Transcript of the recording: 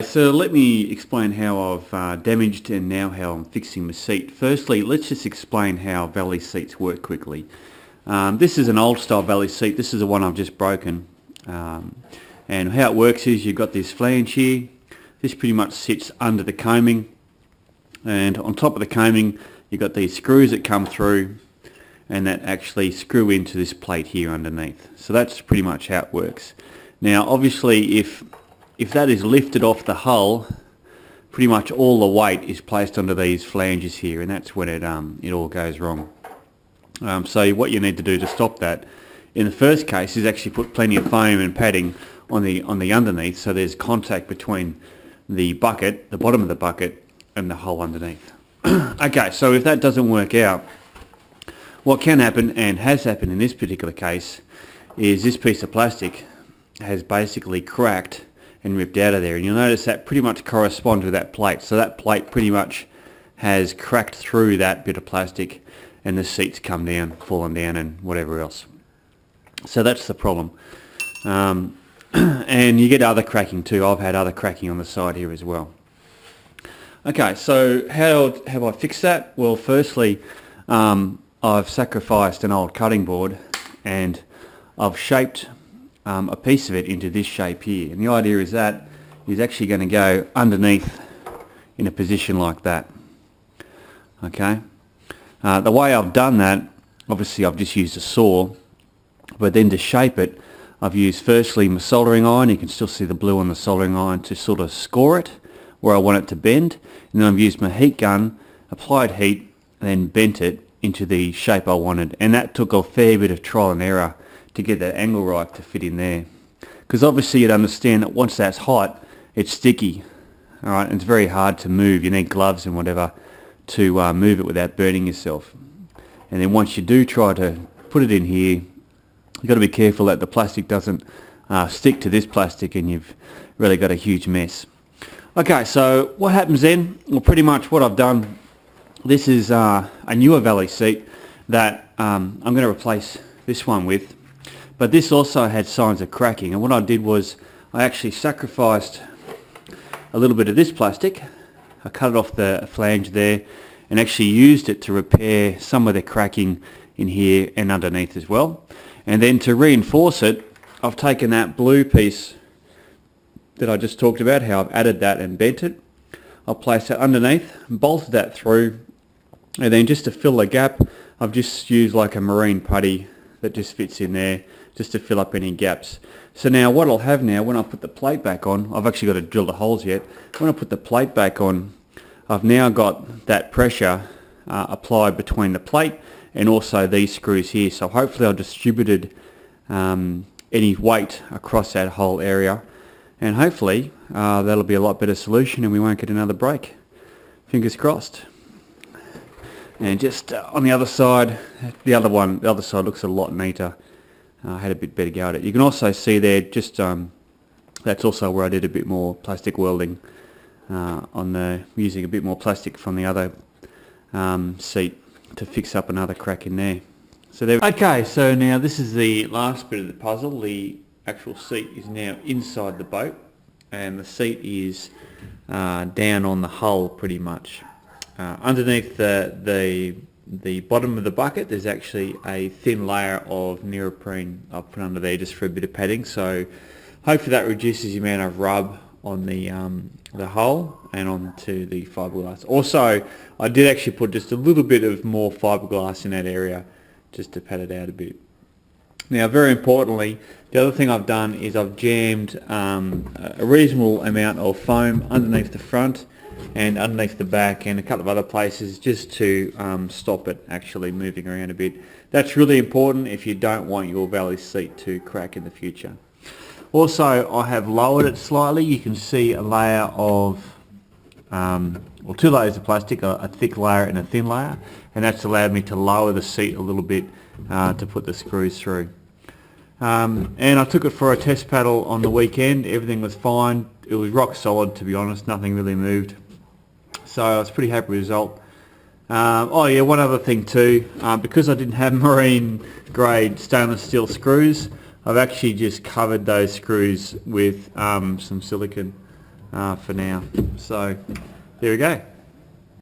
so let me explain how I've damaged and now how I'm fixing the seat. Firstly, let's just explain how valley seats work quickly. This is an old style valley seat. This is the one I've just broken. And how it works is you've got this flange here. This pretty much sits under the coaming, and on top of the coaming you've got these screws that come through and that actually screw into this plate here underneath. So that's pretty much how it works. Now obviously if that is lifted off the hull, pretty much all the weight is placed onto these flanges here, and that's when it all goes wrong. So what you need to do to stop that in the first case is actually put plenty of foam and padding on the underneath, so there's contact between the bucket, the bottom of the bucket, and the hull underneath. Okay, so if that doesn't work out, what can happen, and has happened in this particular case, is this piece of plastic has basically cracked and ripped out of there, and you'll notice that pretty much corresponds with that plate. So that plate pretty much has cracked through that bit of plastic, and the seat's come down, fallen down, and whatever else. So that's the problem. And you get other cracking too. I've had other cracking on the side here as well. Okay, so how have I fixed that? Well, firstly, I've sacrificed an old cutting board and I've shaped a piece of it into this shape here. And the idea is that is actually going to go underneath in a position like that. Okay. The way I've done that, obviously I've just used a saw, but then to shape it, I've used firstly my soldering iron. You can still see the blue on the soldering iron to sort of score it where I want it to bend, and then I've used my heat gun, applied heat, and then bent it into the shape I wanted, and that took a fair bit of trial and error to get that angle right to fit in there, because obviously you'd understand that once that's hot it's sticky, alright, and it's very hard to move. You need gloves and whatever to move it without burning yourself. And then once you do try to put it in here, you've got to be careful that the plastic doesn't stick to this plastic, and you've really got a huge mess. Okay, so what happens then? Well, pretty much what I've done, this is a newer valley seat that I'm going to replace this one with, but this also had signs of cracking, and what I did was I actually sacrificed a little bit of this plastic. I cut it off the flange there and actually used it to repair some of the cracking in here and underneath as well. And then to reinforce it, I've taken that blue piece that I just talked about, how I've added that and bent it. I'll place that underneath, bolted that through, and then just to fill the gap, I've just used like a marine putty that just fits in there, just to fill up any gaps. So now what I'll have now, when I put the plate back on, I've actually got to drill the holes yet. When I put the plate back on, I've now got that pressure applied between the plate and also these screws here. So hopefully I've distributed any weight across that whole area, and hopefully that'll be a lot better solution and we won't get another break. Fingers crossed. And just on the other side, the other side looks a lot neater. I had a bit better go at it. You can also see there, just that's also where I did a bit more plastic welding using a bit more plastic from the other seat to fix up another crack in there. So there. Okay, so now this is the last bit of the puzzle. The actual seat is now inside the boat, and the seat is down on the hull pretty much. Underneath the bottom of the bucket, there's actually a thin layer of neoprene I've put under there just for a bit of padding. So hopefully that reduces the amount of rub on the hull and onto the fiberglass. Also, I did actually put just a little bit of more fiberglass in that area just to pad it out a bit. Now, very importantly, the other thing I've done is I've jammed a reasonable amount of foam underneath the front and underneath the back and a couple of other places just to stop it actually moving around a bit. That's really important if you don't want your valley seat to crack in the future. Also, I have lowered it slightly. You can see a layer of, well, two layers of plastic, a thick layer and a thin layer, and that's allowed me to lower the seat a little bit to put the screws through. And I took it for a test paddle on the weekend. Everything was fine. It was rock solid, to be honest. Nothing really moved. So I was pretty happy with the result. Oh yeah, one other thing too. Because I didn't have marine grade stainless steel screws, I've actually just covered those screws with some silicone for now. So there we go.